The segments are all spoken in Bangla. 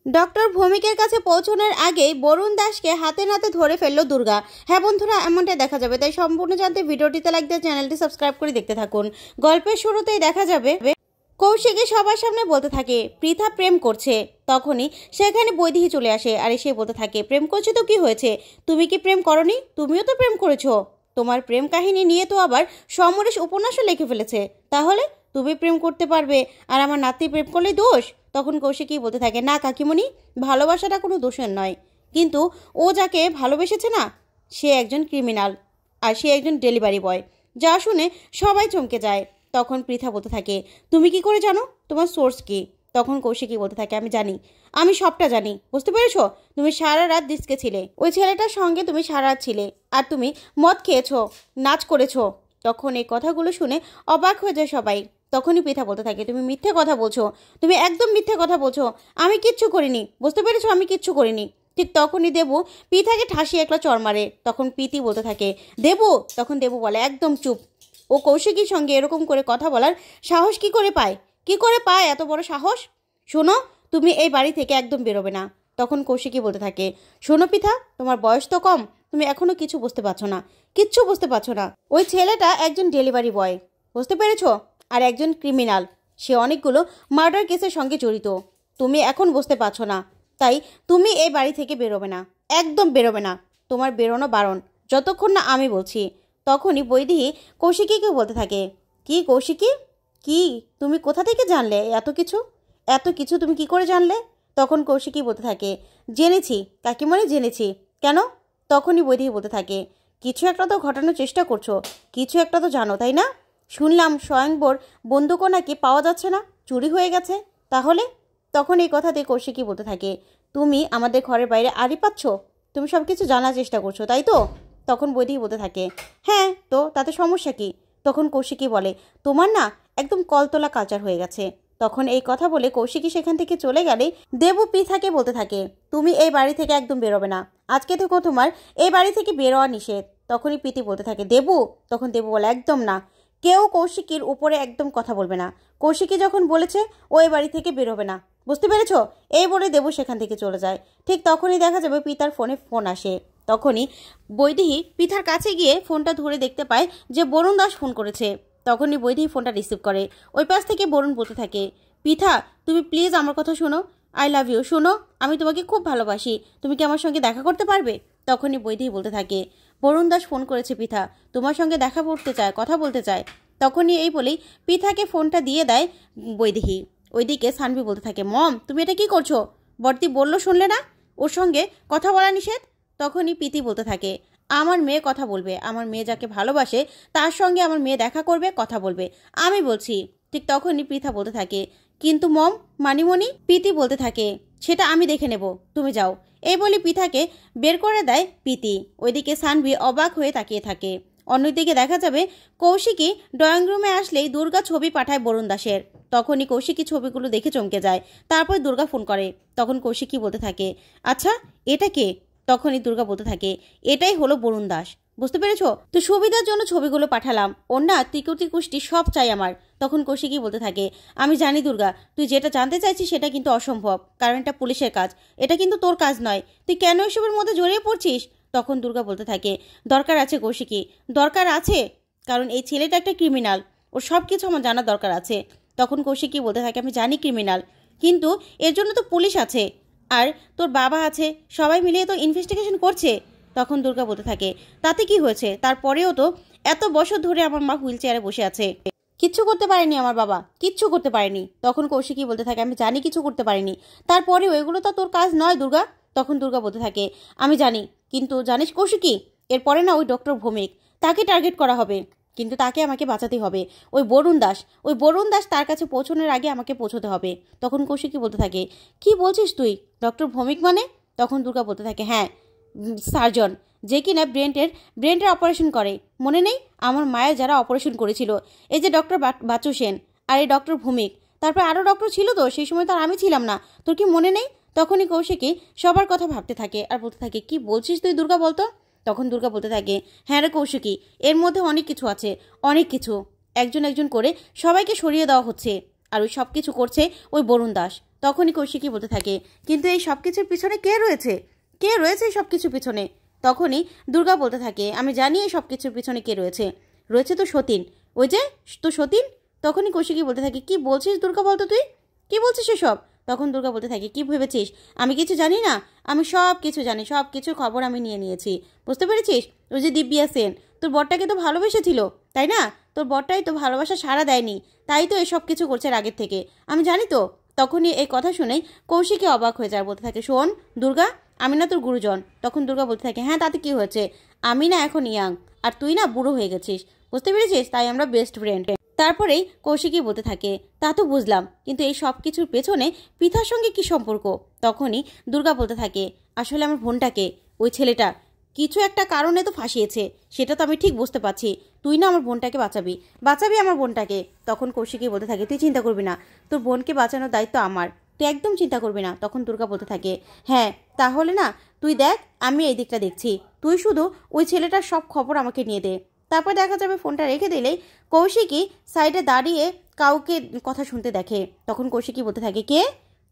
ডক্টর ভৌমিকের কাছে পৌঁছানোর আগেই বরুণ দাসকে হাতে নাতে ধরে ফেললো দুর্গা। হ্যাঁ বন্ধুরা, এমনটাই দেখা যাবে, তাই সম্পূর্ণ জানতে ভিডিওটিতে লাইক দিয়ে চ্যানেলটি সাবস্ক্রাইব করে দেখতে থাকুন। গল্পের শুরুতেই দেখা যাবে কৌশিকী সবার সামনে বলতে থাকে পৃথা প্রেম করছে। তখনই সেখানে বৈদেহী চলে আসে আর এসে বলতে থাকে প্রেম করছে তো কি হয়েছে, তুমি কি প্রেম করনি? তুমিও তো প্রেম করেছো। তোমার প্রেম কাহিনী নিয়ে তো আবার সমরেশ উপন্যাসও লিখে ফেলেছে, তাহলে তুমি প্রেম করতে পারবে আর আমার নাতি প্রেম করলেই দোষ? তখন কৌশিকী বলতে থাকে না কাকিমণি, ভালোবাসাটা কোনো দোষের নয়, কিন্তু ও যাকে ভালোবেসেছে না সে একজন ক্রিমিনাল আর সে একজন ডেলিভারি বয়। যা শুনে সবাই চমকে যায়। তখন পৃথা বলতে থাকে তুমি কি করে জানো, তোমার সোর্স কি? তখন কৌশিকী বলতে থাকে আমি জানি, আমি সবটা জানি। বুঝতে পেরেছো? তুমি সারা রাত ডিস্কে ছিলে, ওই ছেলেটার সঙ্গে তুমি সারা রাত ছিলে, আর তুমি মদ খেয়েছো, নাচ করেছো। তখন এই কথাগুলো শুনে অবাক হয়ে যায় সবাই। তখনই পৃথা বলতে থাকে তুমি মিথ্যে কথা বলছো, তুমি একদম মিথ্যে কথা বলছো, আমি কিচ্ছু করিনি। বুঝতে পেরেছো? আমি কিচ্ছু করিনি। ঠিক তখনই দেবু পৃথাকে ঠাসিয়ে একটা চড় মারে। তখন প্রীতি বলতে থাকে দেবু। তখন দেবু বলে একদম চুপ, ও কৌশিকীর সঙ্গে এরকম করে কথা বলার সাহস কি করে পায়? কি করে পায় এত বড় সাহস? শোনো, তুমি এই বাড়ি থেকে একদম বেরোবে না। তখন কৌশিকী বলতে থাকে শোনো পৃথা, তোমার বয়স তো কম, তুমি এখনো কিছু বুঝতে পারছো না, কিচ্ছু বুঝতে পারছো না। ওই ছেলেটা একজন ডেলিভারি বয়, বুঝতে পেরেছো? আর একজন ক্রিমিনাল, সে অনেকগুলো মার্ডার কেসের সঙ্গে জড়িত। তুমি এখন বুঝতে পারছো না, তাই তুমি এই বাড়ি থেকে বেরোবে না, একদম বেরোবে না। তোমার বেরোনো বারণ, যতক্ষণ না আমি বলছি। তখনই বৈদেহী কৌশিকীকে বলতে থাকে কি কৌশিকী, কি তুমি কোথা থেকে জানলে এত কিছু? এত কিছু তুমি কি করে জানলে? তখন কৌশিকী বলতে থাকে জেনেছি কাকিমণি, জেনেছি। কেন? তখনই বৈদেহী বলতে থাকে কিছু একটা তো ঘটানোর চেষ্টা করছো, কিছু একটা তো জানো তাই না? শুনলাম স্বয়ংবর বন্দুকও নাকি পাওয়া যাচ্ছে না, চুরি হয়ে গেছে। তাহলে? তখন এই কথাতে কৌশিকী বলতে থাকে তুমি আমাদের ঘরের বাইরে আড়ি পাচ্ছ, তুমি সব কিছু জানার চেষ্টা করছো তাই তো? তখন বৈদেহী বলতে থাকে হ্যাঁ, তো তাতে সমস্যা কি? তখন কৌশিকী বলে তোমার না একদম কলতলা কালচার হয়ে গেছে। তখন এই কথা বলে কৌশিকী সেখান থেকে চলে গেলে দেবু পৃথাকে বলতে থাকে তুমি এই বাড়ি থেকে একদম বেরোবে না, আজকে থেকে তোমার এই বাড়ি থেকে বেরোয়া নিষেধ। তখনই প্রীতি বলতে থাকে দেবু। তখন দেবু বলে একদম না, কেউ কৌশিকীর উপরে একদম কথা বলবে না। কৌশিকী যখন বলেছে ও এই বাড়ি থেকে বেরোবে না, বুঝতে পেরেছো? এই বলে দেবু সেখান থেকে চলে যায়। ঠিক তখনই দেখা যাবে পিতার ফোনে ফোন আসে। তখনই বৈদেহী পিতার কাছে গিয়ে ফোনটা ধরে দেখতে পায় যে বরুণ দাস ফোন করেছে। তখনই বৈদেহী ফোনটা রিসিভ করে। ওই পাশ থেকে বরুণ বলতে থাকে পিতা, তুমি প্লিজ আমার কথা শোনো, আই লাভ ইউ। শোনো, আমি তোমাকে খুব ভালোবাসি, তুমি কি আমার সঙ্গে দেখা করতে পারবে? তখনই বৈদেহী বলতে থাকে বরুণ দাস ফোন করেছে পিতা, তোমার সঙ্গে দেখা করতে চায়, কথা বলতে চায়। তখনই এই বলেই পিতাকে ফোনটা দিয়ে দেয় বৈদেহী। ওইদিকে সানভি বলতে থাকে মম, তুমি এটা কি করছো? বর্তি বললো শুনলে না, ওর সঙ্গে কথা বলা নিষেধ। তখনই প্রীতি বলতে থাকে আমার মেয়ে কথা বলবে, আমার মেয়ে যাকে ভালোবাসে তার সঙ্গে আমার মেয়ে দেখা করবে, কথা বলবে, আমি বলছি। ঠিক তখনই পৃথা বলতে থাকে কিন্তু মম, মানিমণি। প্রীতি বলতে থাকে সেটা আমি দেখে নেব, তুমি যাও। এই বলে পৃথাকে বের করে দেয় প্রীতি। ওইদিকে সানভি অবাক হয়ে তাকিয়ে থাকে। অন্যদিকে দেখা যাবে কৌশিকী ড্রয়িং রুমে আসলেই দুর্গা ছবি পাঠায় বরুণ দাসের। তখনই কৌশিকী ছবিগুলো দেখে চমকে যায়। তারপর দুর্গা ফোন করে। তখন কৌশিকী বলতে থাকে আচ্ছা এটা কে? তখনই দুর্গা বলতে থাকে এটাই হলো বরুণ দাস। বুঝতে পেরেছো? তো সুবিধার জন্য ছবিগুলো পাঠালাম, ওর না ত্রিকুটি কুষ্টি সব চাই আমার। তখন কৌশিকী বলতে থাকে আমি জানি দুর্গা, তুই যেটা জানতে চাইছিস সেটা কিন্তু অসম্ভব, কারণ এটা পুলিশের কাজ, এটা কিন্তু তোর কাজ নয়, তুই কেন এসবের মধ্যে জড়িয়ে পড়ছিস? তখন দুর্গা বলতে থাকে দরকার আছে কৌশিকী, দরকার আছে, কারণ এই ছেলেটা একটা ক্রিমিনাল, ওর সব কিছু আমার জানার দরকার আছে। তখন কৌশিকী বলতে থাকে আমি জানি ক্রিমিনাল, কিন্তু এর জন্য তো পুলিশ আছে, আর তোর বাবা আছে, সবাই মিলিয়ে তো ইনভেস্টিগেশন করছে। তখন দুর্গা বলতে থাকে তাতে কি হয়েছে, তারপরেও তো এত বছর ধরে আমার মা হুইল চেয়ারে বসে আছে, কিচ্ছু করতে পারেনি আমার বাবা, কিচ্ছু করতে পারেনি। তখন কৌশিকী বলতে থাকে আমি জানি কিছু করতে পারিনি, তারপরেও এগুলো তো তোর কাজ নয় দুর্গা। তখন দুর্গা বলতে থাকে আমি জানি, কিন্তু জানিস কৌশিকী, এরপরে না ওই ডক্টর ভৌমিক, তাকে টার্গেট করা হবে, কিন্তু তাকে আমাকে বাঁচাতে হবে। ওই বরুণ দাস তার কাছে পৌঁছানোর আগে আমাকে পৌঁছতে হবে। তখন কৌশিকী বলতে থাকে কি বলছিস তুই, ডক্টর ভৌমিক মানে? তখন দুর্গা বলতে থাকে হ্যাঁ, সার্জন, যে কিনা ব্রেনের অপারেশন করে, মনে নেই আমার মায়ের যারা অপারেশন করেছিল, এই যে ডক্টর বাচু সেন আর এই ডক্টর ভৌমিক, তারপর আরও ডক্টর ছিল তো, সেই সময় তো আর আমি ছিলাম না, তোর কি মনে নেই? তখনই কৌশিকী সবার কথা ভাবতে থাকে আর বলতে থাকে কি বলছিস তুই দুর্গা বলতো? তখন দুর্গা বলতে থাকে হ্যাঁ রে কৌশিকী, এর মধ্যে অনেক কিছু আছে, অনেক কিছু, একজন একজন করে সবাইকে সরিয়ে দেওয়া হচ্ছে, আর ওই সব কিছু করছে ওই বরুণ দাস। তখনই কৌশিকী বলতে থাকে, কিন্তু এই সব কিছুর পিছনে কে রয়েছে এই সব কিছুর পিছনে? তখনই দুর্গা বলতে থাকে, আমি জানি এই সব কিছুর পিছনে কে রয়েছে তো সতীন, ওই যে তো সতীন। তখনই কৌশিকী বলতে থাকে, কি বলছিস দুর্গা, বলতো তুই কি বলছিস এসব? তখন দুর্গা বলতে থাকে, কি ভেবেছিস আমি কিছু জানি না? আমি সব কিছু জানি, সব কিছুর খবর আমি নিয়ে নিয়েছি, বুঝতে পেরেছিস? ওই যে দিব্যা সেন তোর বরটাকে তো ভালোবেসেছিল, তাই না? তোর বরটাই তো ভালোবাসা সাড়া দেয়নি, তাই তো এসব কিছু করছে আগের থেকে, আমি জানি তো। তখনই এই কথা শুনেই কৌশিকী অবাক হয়ে যায়, বলতে থাকে, শোন দুর্গা, আমি না তোর গুরুজন। তখন দুর্গা বলতে থাকে, হ্যাঁ তাতে কি হয়েছে, আমি না এখন ইয়াং, আর তুই না বুড়ো হয়ে গেছিস, বুঝতে পেরেছিস? তাই আমরা বেস্ট ফ্রেন্ড। তারপরেই কৌশিকী বলতে থাকে, তা তো বুঝলাম, কিন্তু এই সব কিছুর পেছনে পৃথার সঙ্গে কি সম্পর্ক? তখনই দুর্গা বলতে থাকে, আসলে আমার বোনটাকে ওই ছেলেটা কিছু একটা কারণে তো ফাঁসিয়েছে, সেটা তো আমি ঠিক বুঝতে পারছি। তুই না আমার বোনটাকে বাঁচাবি আমার বোনটাকে। তখন কৌশিকী বলতে থাকে, তুই চিন্তা করবি না, তোর বোনকে বাঁচানোর দায়িত্ব আমার, তুই একদম চিন্তা করবি না। তখন দুর্গা বলতে থাকে, হ্যাঁ তাহলে না তুই দেখ, আমি এই দিকটা দেখছি, তুই শুধু ওই ছেলেটার সব খবর আমাকে নিয়ে দে। তারপর দেখা যাবে ফোনটা রেখে দিলেই কৌশিকী সাইডে দাঁড়িয়ে কাউকে কথা শুনতে দেখে। তখন কৌশিকী বলতে থাকে, কে?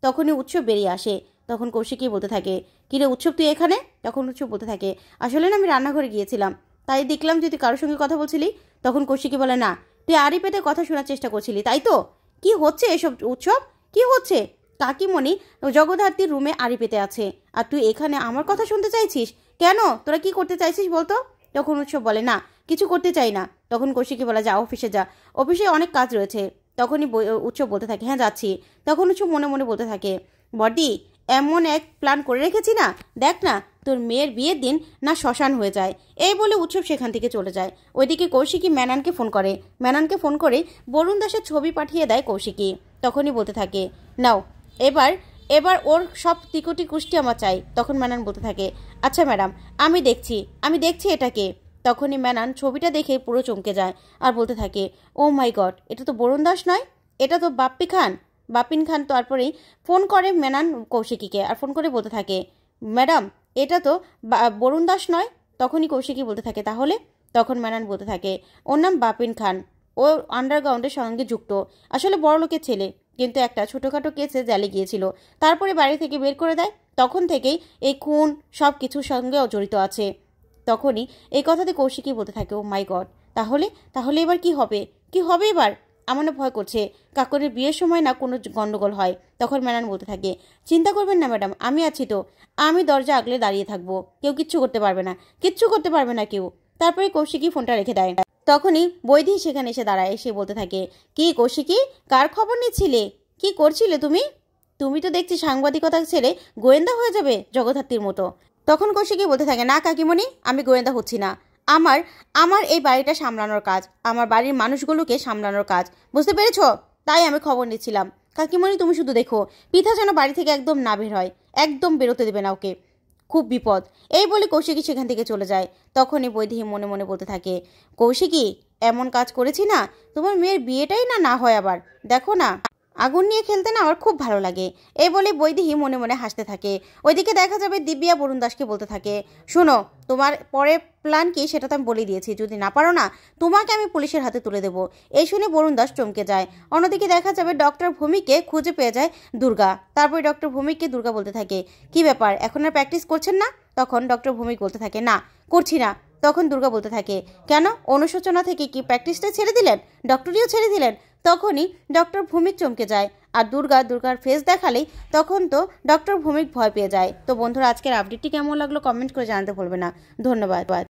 তখনই উৎসব বেরিয়ে আসে। তখন কৌশিকী বলতে থাকে, কিরে উৎসব তুই এখানে? তখন উৎসব বলতে থাকে, আসলে না আমি রান্নাঘরে গিয়েছিলাম, তাই দেখলাম যে তুই কারোর সঙ্গে কথা বলছিলি। তখন কৌশিকী বলে, না তুই আড়ি পেতে কথা শোনার চেষ্টা করছিলি, তাই তো? কি হচ্ছে এসব উৎসব, কি হচ্ছে? কাকিমণি জগদ্ধাত্রীর রুমে আড়ি পেতে আছে, আর তুই এখানে আমার কথা শুনতে চাইছিস কেন? তোরা কি করতে চাইছিস বলতো? তখন উৎসব বলে, না কিছু করতে চাই না। তখন কৌশিকী বলে, যা অফিসে যা, অফিসে অনেক কাজ রয়েছে। তখনই উৎসব বলতে থাকে, হ্যাঁ যাচ্ছি। তখন উৎসব মনে মনে বলতে থাকে, বডি এমন এক প্ল্যান করে রেখেছি না, দেখ না তোর মেয়ের বিয়ের দিন না শ্মশান হয়ে যায়। এই বলে উৎসব সেখান থেকে চলে যায়। ওইদিকে কৌশিকী ম্যানানকে ফোন করে বরুণ দাসের ছবি পাঠিয়ে দেয় কৌশিকী। তখনই বলতে থাকে, নাও এবার ওর সব টিকটি কুষ্টি আমার চাই। তখন ম্যানান বলতে থাকে, আচ্ছা ম্যাডাম আমি দেখছি এটাকে। তখনই ম্যানান ছবিটা দেখে পুরো চমকে যায় আর বলতে থাকে, ও মাই গড, এটা তো বরুণ দাস নয়, এটা তো বাপিন খান। তারপরেই ফোন করে ম্যানান কৌশিকীকে, আর ফোন করে বলতে থাকে, ম্যাডাম এটা তো বরুণ দাস নয়। তখনই কৌশিকী বলতে থাকে, তাহলে? তখন ম্যানান বলতে থাকে, ওর নাম বাপিন খান, ও আন্ডারগ্রাউন্ডের সঙ্গে যুক্ত, আসলে বড়লোকের ছেলে, কিন্তু একটা ছোটোখাটো কেসে জেলে গিয়েছিল, তারপরে বাড়ি থেকে বের করে দেয়, তখন থেকেই এই খুন সব কিছুর সঙ্গেও জড়িত আছে। তখনই এই কথাতে কৌশিকী বলতে থাকে, ও মাই গড, তাহলে এবার কি হবে এবার? আমার না ভয় করছে, কাকুরের বিয়ের সময় না কোনো গন্ডগোল হয়। তখন ম্যানান বলতে থাকে, চিন্তা করবেন না ম্যাডাম, আমি আছি তো, আমি দরজা আগলে দাঁড়িয়ে থাকবো, কেউ কিচ্ছু করতে পারবে না কেউ। তারপরে কৌশিকী ফোনটা রেখে দেয়। তখনই বৈধি সেখানে এসে দাঁড়ায়, এসে বলতে থাকে, কি কৌশিকী, কার খবর নিচ্ছিলে, কি করছিলে তুমি তো দেখছি সাংবাদিকতা ছেড়ে গোয়েন্দা হয়ে যাবে জগদ্ধাত্রীর মতো। তখন কৌশিকী বলতে থাকে, না কাকিমণি, আমি গোয়েন্দা হচ্ছি না, আমার এই বাড়িটা সামলানোর কাজ, আমার বাড়ির মানুষগুলোকে সামলানোর কাজ, বুঝতে পেরেছো? তাই আমি খবর নিচ্ছিলাম। কাকিমণি তুমি শুধু দেখো, পৃথা যেন বাড়ি থেকে একদম না বের হয়, একদম বেরোতে দেবে না ওকে, খুব বিপদ। এই বলে কৌশিকী সেখান থেকে চলে যায়। তখনই বৈদেহী মনে মনে বলতে থাকে, কৌশিকী এমন কাজ করেছি না, তোমার মেয়ের বিয়েটাই না হয় আবার, দেখো না আগুন নিয়ে খেলতে না আমার খুব ভালো লাগে। এই বলে বৈদেহী মনে মনে হাসতে থাকে। ওইদিকে দেখা যাবে দিব্যা বরুণ দাসকে বলতে থাকে, শোনো তোমার পরের প্ল্যান কি সেটা তো আমি বলে দিয়েছি, যদি না পারো না তোমাকে আমি পুলিশের হাতে তুলে দেবো। এই শুনে বরুণ দাস চমকে যায়। অন্যদিকে দেখা যাবে ডক্টর ভূমিকে খুঁজে পেয়ে যায় দুর্গা। তারপরে ডক্টর ভূমিককে দুর্গা বলতে থাকে, কি ব্যাপার এখন আর প্র্যাকটিস করছেন না? তখন ডক্টর ভূমিক বলতে থাকে, না করছি না। তখন দুর্গা বলতে থাকে, কেন, অনুশোচনা থেকে কি প্র্যাকটিসটা ছেড়ে দিলেন, ডক্টরিও ছেড়ে দিলেন? তখনই ডক্টর ভূমিক চমকে যায়, আর দুর্গার ফেস দেখালেই তখন তো ডক্টর ভূমিক ভয় পেয়ে যায়। তো বন্ধুরা, আজকের আপডেটটি কেমন লাগলো কমেন্ট করে জানাতে ভুলবে না। ধন্যবাদ।